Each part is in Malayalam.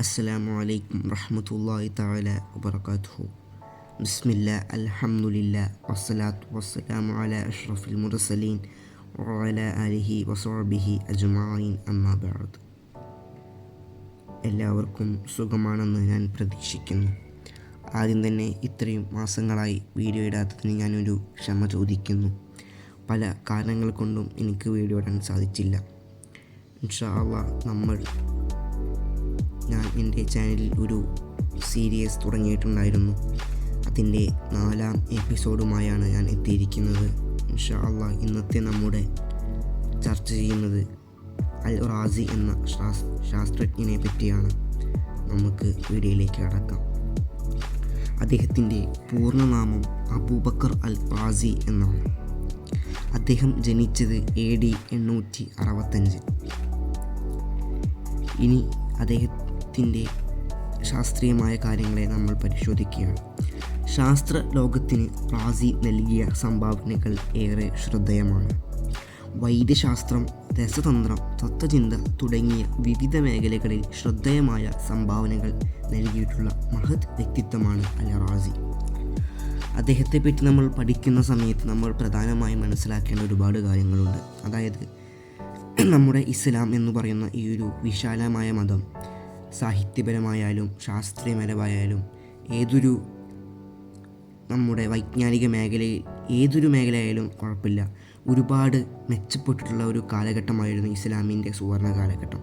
അസ്സലാമു അലൈക്കും റഹ്മത്തുള്ളാഹി തആല വബറകാതുഹു. ബിസ്മില്ലാ അൽഹംദുലില്ലാ വസ്സലാത്തു വസ്സലാമു അലാ അഷ്റഫിൽ മുർസലീൻ വഅലാ ആലിഹി വസഹ്ബിഹി അജ്മഈൻ അമ്മാ ബഅദ്. എല്ലാവർക്കും സുഖമാണെന്ന് ഞാൻ പ്രതീക്ഷിക്കുന്നു. ആദ്യം തന്നെ ഇത്രയും മാസങ്ങളായി വീഡിയോ ഇടാത്തതിന് ഞാനൊരു ക്ഷമ ചോദിക്കുന്നു. പല കാരണങ്ങൾ കൊണ്ടും എനിക്ക് വീഡിയോ ഇടാൻ സാധിച്ചില്ല. ഇൻഷാ അല്ലാഹ് ഞാൻ എൻ്റെ ചാനലിൽ ഒരു സീരീസ് തുടങ്ങിയിട്ടുണ്ടായിരുന്നു. അതിൻ്റെ 4ാം എപ്പിസോഡുമായാണ് ഞാൻ എത്തിയിരിക്കുന്നത്. ഇൻഷാ അല്ലാഹ് ഇന്നത്തെ നമ്മുടെ ചർച്ച ചെയ്യുന്നത് അൽ റാസി എന്ന ശാസ്ത്രജ്ഞനെ പറ്റിയാണ്. നമുക്ക് വീഡിയോയിലേക്ക് കടക്കാം. അദ്ദേഹത്തിൻ്റെ പൂർണ്ണനാമം അബൂബക്കർ അൽ റാസി എന്നാണ്. അദ്ദേഹം ജനിച്ചത് AD 865. ഇനി അദ്ദേഹത്തിൻ്റെ ശാസ്ത്രീയമായ കാര്യങ്ങളെ നമ്മൾ പരിശോധിക്കുകയാണ്. ശാസ്ത്ര ലോകത്തിന് റാസി നൽകിയ സംഭാവനകൾ ഏറെ ശ്രദ്ധേയമാണ്. വൈദ്യശാസ്ത്രം, രസതന്ത്രം, തത്വചിന്ത തുടങ്ങിയ വിവിധ മേഖലകളിൽ ശ്രദ്ധേയമായ സംഭാവനകൾ നൽകിയിട്ടുള്ള മഹത് വ്യക്തിത്വമാണ് അൽ റാസി. അദ്ദേഹത്തെപ്പറ്റി നമ്മൾ പഠിക്കുന്ന സമയത്ത് നമ്മൾ പ്രധാനമായും മനസ്സിലാക്കേണ്ട ഒരുപാട് കാര്യങ്ങളുണ്ട്. അതായത് നമ്മുടെ ഇസ്ലാം എന്ന് പറയുന്ന ഈ ഒരു വിശാലമായ മതം സാഹിത്യപരമായാലും ശാസ്ത്രീയപരമായാലും നമ്മുടെ വൈജ്ഞാനിക മേഖലയിൽ ഏതൊരു മേഖലയായാലും കുഴപ്പമില്ല, ഒരുപാട് മെച്ചപ്പെട്ടിട്ടുള്ള ഒരു കാലഘട്ടമായിരുന്നു ഇസ്ലാമിൻ്റെ സുവർണ്ണ കാലഘട്ടം.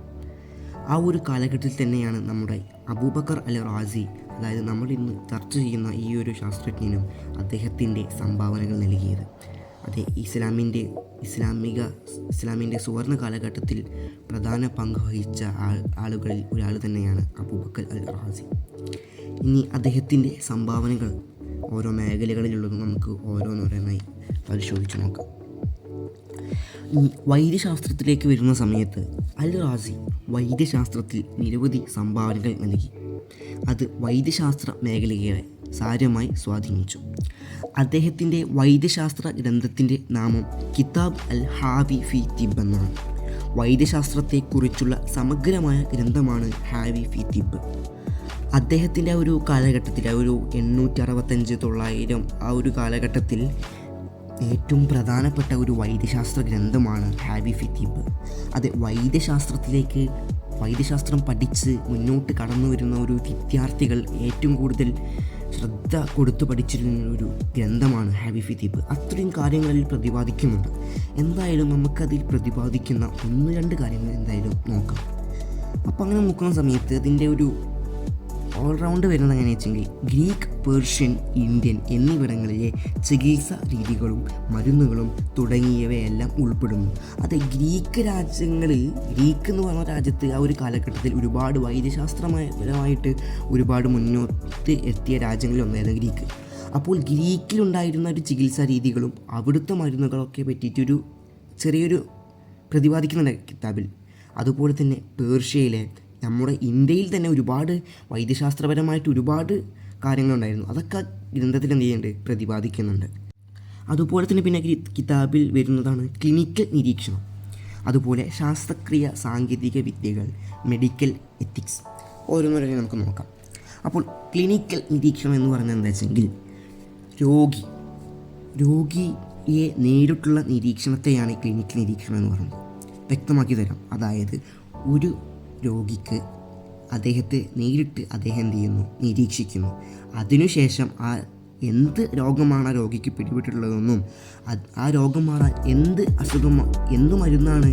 ആ ഒരു കാലഘട്ടത്തിൽ തന്നെയാണ് നമ്മുടെ അബൂബക്കർ അൽ റാസി, അതായത് നമ്മൾ ഇന്ന് ചർച്ച ചെയ്യുന്ന ഈ ഒരു ശാസ്ത്രജ്ഞനും അദ്ദേഹത്തിൻ്റെ സംഭാവനകൾ നൽകിയത്. അതെ, ഇസ്ലാമിൻ്റെ സുവർണ്ണ കാലഘട്ടത്തിൽ പ്രധാന പങ്ക് വഹിച്ച ആളുകളിൽ ഒരാൾ തന്നെയാണ് അബൂബക്കർ അൽ റാസി. ഇനി അദ്ദേഹത്തിൻ്റെ സംഭാവനകൾ ഓരോ മേഖലകളിലുള്ളതും നമുക്ക് ഓരോന്നോരോന്നായി പരിശോധിച്ച് നോക്കാം. വൈദ്യശാസ്ത്രത്തിലേക്ക് വരുന്ന സമയത്ത് അൽ റാസി വൈദ്യശാസ്ത്രത്തിൽ നിരവധി സംഭാവനകൾ നൽകി. അത് വൈദ്യശാസ്ത്ര മേഖലയെ സാരമായി സ്വാധീനിച്ചു. അദ്ദേഹത്തിൻ്റെ വൈദ്യശാസ്ത്ര ഗ്രന്ഥത്തിൻ്റെ നാമം കിതാബ് അൽ ഹാവി ഫി തിബ് എന്നാണ്. വൈദ്യശാസ്ത്രത്തെക്കുറിച്ചുള്ള സമഗ്രമായ ഗ്രന്ഥമാണ് ഹാവി ഫി തിബ്. അദ്ദേഹത്തിൻ്റെ ഒരു കാലഘട്ടത്തിൽ, ആ ഒരു 865-900 ആ ഒരു കാലഘട്ടത്തിൽ ഏറ്റവും പ്രധാനപ്പെട്ട ഒരു വൈദ്യശാസ്ത്ര ഗ്രന്ഥമാണ് ഹാവി ഫി തിബ്. അത് വൈദ്യശാസ്ത്രം പഠിച്ച് മുന്നോട്ട് കടന്നു വരുന്ന ഒരു വിദ്യാർത്ഥികൾ ഏറ്റവും കൂടുതൽ ശ്രദ്ധ കൊടുത്തു പഠിച്ചിരുന്ന ഒരു ഗ്രന്ഥമാണ് ഹാവി ഫി തിബ്. അത്രയും കാര്യങ്ങളിൽ പ്രതിപാദിക്കുന്നുണ്ട്. എന്തായാലും നമുക്കതിൽ പ്രതിപാദിക്കുന്ന 1-2 കാര്യങ്ങൾ എന്തായാലും നോക്കാം. അപ്പോൾ അങ്ങനെ നോക്കുന്ന സമയത്ത് അതിൻ്റെ ഒരു ഓൾറൗണ്ട് വരുന്നത് എങ്ങനെയാണെന്ന് വെച്ചെങ്കിൽ ഗ്രീക്ക്, പേർഷ്യൻ, ഇന്ത്യൻ എന്നിവിടങ്ങളിലെ ചികിത്സാ രീതികളും മരുന്നുകളും തുടങ്ങിയവയെല്ലാം ഉൾപ്പെടുന്നു. അത് ഗ്രീക്ക് എന്ന് പറഞ്ഞ രാജ്യത്ത് ആ ഒരു കാലഘട്ടത്തിൽ ഒരുപാട് വൈദ്യശാസ്ത്രപരമായിട്ട് ഒരുപാട് മുന്നോട്ട് എത്തിയ രാജ്യങ്ങളിലൊന്നായിരുന്നു ഗ്രീക്ക്. അപ്പോൾ ഗ്രീക്കിലുണ്ടായിരുന്ന ഒരു ചികിത്സാ രീതികളും അവിടുത്തെ മരുന്നുകളൊക്കെ പറ്റിയിട്ടൊരു ചെറിയൊരു പ്രതിപാദിക്കുന്നുണ്ട് കിതാബിൽ. അതുപോലെ തന്നെ പേർഷ്യയിലെ, നമ്മുടെ ഇന്ത്യയിൽ തന്നെ ഒരുപാട് വൈദ്യശാസ്ത്രപരമായിട്ട് ഒരുപാട് കാര്യങ്ങളുണ്ടായിരുന്നു. അതൊക്കെ ഗ്രന്ഥത്തിൽ എന്ത് ചെയ്യുന്നുണ്ട്, പ്രതിപാദിക്കുന്നുണ്ട്. അതുപോലെ തന്നെ പിന്നെ കിതാബിൽ വരുന്നതാണ് ക്ലിനിക്കൽ നിരീക്ഷണം, അതുപോലെ ശാസ്ത്രക്രിയ സാങ്കേതിക വിദ്യകൾ, മെഡിക്കൽ എത്തിക്സ്. ഓരോന്നോരോന്നും നമുക്ക് നോക്കാം. അപ്പോൾ ക്ലിനിക്കൽ നിരീക്ഷണം എന്ന് പറഞ്ഞാൽ എന്താ വെച്ചെങ്കിൽ രോഗിയെ നേരിട്ടുള്ള നിരീക്ഷണത്തെയാണ് ക്ലിനിക്കൽ നിരീക്ഷണം എന്ന് പറയുന്നത്. വ്യക്തമാക്കി തരാം. അതായത് ഒരു രോഗിക്ക് അദ്ദേഹത്തെ നേരിട്ട് അദ്ദേഹം എന്ത് ചെയ്യുന്നു, നിരീക്ഷിക്കുന്നു. അതിനുശേഷം എന്ത് രോഗമാണ് ആ രോഗിക്ക് പിടിപെട്ടിട്ടുള്ളതെന്നും ആ രോഗം മാറാൻ എന്ത് മരുന്നാണ്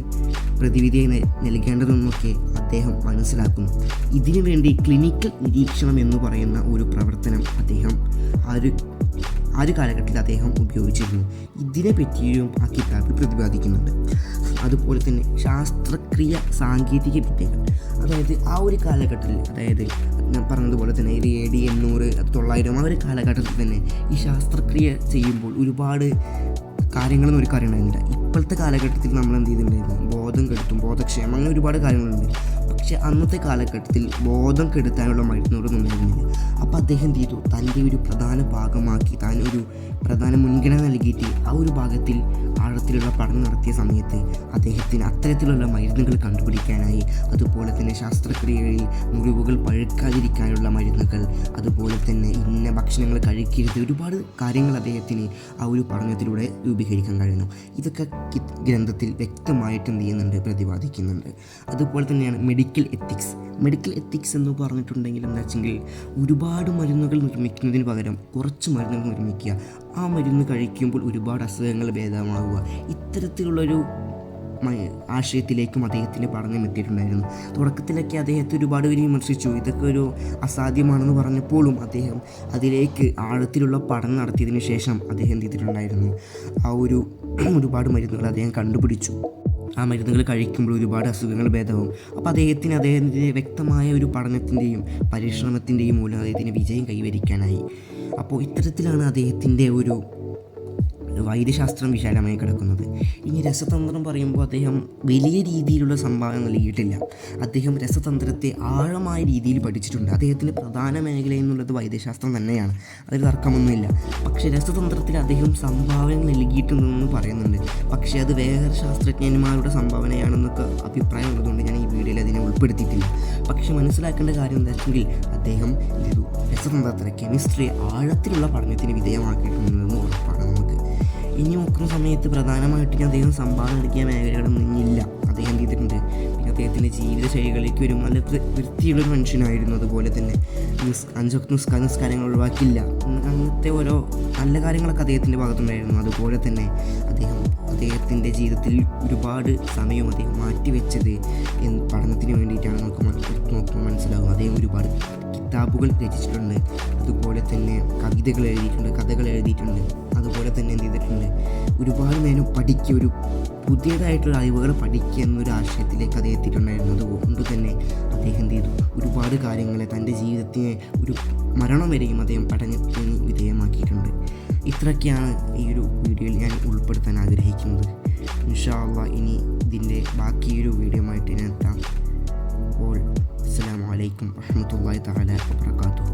പ്രതിവിധിയായി നൽകേണ്ടതെന്നൊക്കെ അദ്ദേഹം മനസ്സിലാക്കുന്നു. ഇതിനു വേണ്ടി ക്ലിനിക്കൽ നിരീക്ഷണം എന്ന് പറയുന്ന ഒരു പ്രവർത്തനം അദ്ദേഹം ആ ഒരു കാലഘട്ടത്തിൽ അദ്ദേഹം ഉപയോഗിച്ചിരുന്നു. ഇതിനെ പറ്റിയും ആ കിതാബിൽ പ്രതിപാദിക്കുന്നുണ്ട്. അതുപോലെ തന്നെ ശാസ്ത്രക്രിയ സാങ്കേതിക വിദ്യകൾ, അതായത് ആ ഒരു കാലഘട്ടത്തിൽ, അതായത് ഞാൻ പറഞ്ഞതുപോലെ തന്നെ ഇത് AD 800-900 ആ ഒരു കാലഘട്ടത്തിൽ തന്നെ ഈ ശാസ്ത്രക്രിയ ചെയ്യുമ്പോൾ ഒരുപാട് കാര്യങ്ങളൊന്നും ഒരു കാര്യം ഉണ്ടായിരുന്നില്ല. ഇപ്പോഴത്തെ കാലഘട്ടത്തിൽ നമ്മൾ എന്ത് ചെയ്തിട്ടുണ്ടായിരുന്നു, ബോധം കെടുത്തും, ബോധക്ഷയം, അങ്ങനെ ഒരുപാട് കാര്യങ്ങളുണ്ട്. പക്ഷെ അന്നത്തെ കാലഘട്ടത്തിൽ ബോധം കെടുത്താനുള്ള മരുന്നുകളൊന്നും ഉണ്ടായിരുന്നില്ല. അപ്പോൾ അദ്ദേഹം എന്ത് ചെയ്തു, തൻ്റെ ഒരു പ്രധാന ഭാഗമാക്കി, താൻ ഒരു പ്രധാന മുൻഗണന നൽകി കണ്ടെത്തിയിട്ട് ആ ഒരു ഭാഗത്തിൽ ആഴത്തിലുള്ള പഠനം നടത്തിയ സമയത്ത് അദ്ദേഹത്തിന് അത്തരത്തിലുള്ള മരുന്നുകൾ കണ്ടുപിടിക്കാനായി, അതുപോലെ തന്നെ ശസ്ത്രക്രിയകളിൽ മുറിവുകൾ പഴുക്കാതിരിക്കാനുള്ള മരുന്നുകൾ, അതുപോലെ തന്നെ ഇന്ന ഭക്ഷണങ്ങൾ കഴിക്കരുത്, ഒരുപാട് കാര്യങ്ങൾ അദ്ദേഹത്തിന് ആ ഒരു പഠനത്തിലൂടെ രൂപീകരിക്കാൻ കഴിയുന്നു. ഇതൊക്കെ ഗ്രന്ഥത്തിൽ വ്യക്തമായിട്ട് എന്ത് ചെയ്യുന്നുണ്ട്, പ്രതിപാദിക്കുന്നുണ്ട്. അതുപോലെ തന്നെയാണ് മെഡിക്കൽ എത്തിക്സ് എന്ന് പറഞ്ഞിട്ടുണ്ടെങ്കിൽ എന്താ വെച്ചെങ്കിൽ ഒരുപാട് മരുന്നുകൾ നിർമ്മിക്കുന്നതിന് പകരം കുറച്ച് മരുന്നുകൾ നിർമ്മിക്കുക, ആ മരുന്ന് കഴിക്കുമ്പോൾ ഒരുപാട് അസുഖങ്ങൾ ഭേദമാവുക, ഇത്തരത്തിലുള്ളൊരു ആശയത്തിലേക്കും അദ്ദേഹത്തിൻ്റെ പഠനം എത്തിയിട്ടുണ്ടായിരുന്നു. തുടക്കത്തിലൊക്കെ അദ്ദേഹത്തെ ഒരുപാട് പേര് വിമർശിച്ചു, ഇതൊക്കെ ഒരു അസാധ്യമാണെന്ന് പറഞ്ഞപ്പോഴും അദ്ദേഹം അതിലേക്ക് ആഴത്തിലുള്ള പഠനം നടത്തിയതിന് ശേഷം അദ്ദേഹം എന്ത് ചെയ്തിട്ടുണ്ടായിരുന്നു, ആ ഒരുപാട് മരുന്നുകൾ അദ്ദേഹം കണ്ടുപിടിച്ചു. ആ മരുന്നുകൾ കഴിക്കുമ്പോൾ ഒരുപാട് അസുഖങ്ങൾ ഭേദമാവും. അപ്പോൾ അദ്ദേഹത്തിൻ്റെ വ്യക്തമായ ഒരു പഠനത്തിൻ്റെയും പരിശ്രമത്തിൻ്റെയും മൂലം അദ്ദേഹത്തിന് വിജയം കൈവരിക്കാനായി. അപ്പോൾ ഇത്തരത്തിലാണ് അദ്ദേഹത്തിൻ്റെ ഒരു വൈദ്യശാസ്ത്രം വിശാലമായി കിടക്കുന്നത്. ഇനി രസതന്ത്രം പറയുമ്പോൾ അദ്ദേഹം വലിയ രീതിയിലുള്ള സംഭാവന നൽകിയിട്ടില്ല. അദ്ദേഹം രസതന്ത്രത്തെ ആഴമായ രീതിയിൽ പഠിച്ചിട്ടുണ്ട്. അദ്ദേഹത്തിൻ്റെ പ്രധാന മേഖല എന്നുള്ളത് വൈദ്യശാസ്ത്രം തന്നെയാണ്, അതിൽ തർക്കമൊന്നുമില്ല. പക്ഷേ രസതന്ത്രത്തിൽ അദ്ദേഹം സംഭാവന നൽകിയിട്ടുണ്ടെന്ന് പറയുന്നുണ്ട്. പക്ഷേ അത് വേറെ ശാസ്ത്രജ്ഞന്മാരുടെ സംഭാവനയാണെന്നൊക്കെ അഭിപ്രായം ഉള്ളതുകൊണ്ട് ഞാൻ ഈ വീഡിയോയിൽ അതിനെ ഉൾപ്പെടുത്തിയിട്ടില്ല. പക്ഷേ മനസ്സിലാക്കേണ്ട കാര്യം എന്താ വെച്ചെങ്കിൽ അദ്ദേഹം രസതന്ത്രത്തെ, കെമിസ്ട്രി ആഴത്തിലുള്ള പഠനത്തിന് വിധേയമാക്കിയിട്ടുണ്ടെന്ന് ഉറപ്പാണ് നമുക്ക്. ഇനി നോക്കുന്ന സമയത്ത് പ്രധാനമായിട്ടും അദ്ദേഹം സംഭാവന നൽകിയ മേഖലകളൊന്നും ഇല്ല. അദ്ദേഹം എന്ത് ചെയ്തിട്ടുണ്ട്, പിന്നെ അദ്ദേഹത്തിൻ്റെ ജീവിതശൈലികളിലേക്ക് വരും. നല്ല വൃത്തിയുള്ളൊരു മനുഷ്യനായിരുന്നു. അതുപോലെ തന്നെ 5 നിസ്കാരങ്ങൾ ഒഴിവാക്കില്ല, അങ്ങനത്തെ ഓരോ നല്ല കാര്യങ്ങളൊക്കെ അദ്ദേഹത്തിൻ്റെ ഭാഗത്തുണ്ടായിരുന്നു. അതുപോലെ തന്നെ അദ്ദേഹത്തിൻ്റെ ജീവിതത്തിൽ ഒരുപാട് സമയം അദ്ദേഹം മാറ്റിവെച്ചത് പഠനത്തിന് വേണ്ടിയിട്ടാണ് നോക്കുമ്പോൾ മനസ്സിലാകും. അദ്ദേഹം ഒരുപാട് കിതാബുകൾ രചിച്ചിട്ടുണ്ട്, അതുപോലെ തന്നെ കവിതകൾ എഴുതിയിട്ടുണ്ട്, കഥകൾ എഴുതിയിട്ടുണ്ട്. അതുപോലെ തന്നെ എന്ത് ചെയ്തിട്ടുണ്ട്, ഒരുപാട് നേരം പഠിക്കുക, ഒരു പുതിയതായിട്ടുള്ള അറിവുകൾ പഠിക്കുക എന്നൊരു ആശയത്തിലേക്ക് അദ്ദേഹം എത്തിയിട്ടുണ്ടായിരുന്നു. അതുകൊണ്ട് തന്നെ അദ്ദേഹം എന്ത് ചെയ്തു, ഒരുപാട് കാര്യങ്ങളെ തൻ്റെ ജീവിതത്തിനെ ഒരു മരണം വരെയും അദ്ദേഹം പഠനത്തിന് വിധേയമാക്കിയിട്ടുണ്ട്. ഇത്രയൊക്കെയാണ് ഈ ഒരു വീഡിയോയിൽ ഞാൻ ഉൾപ്പെടുത്താൻ ആഗ്രഹിക്കുന്നത്. ഇൻഷാ അല്ലാഹ് ഇനി ഇതിൻ്റെ ബാക്കിയൊരു വീഡിയോ ആയിട്ട് ഞാൻ എത്താം. അപ്പോൾ അസ്സലാമു അലൈക്കും വറഹ്മത്തുള്ളാഹി തആല വബറകാതുഹു.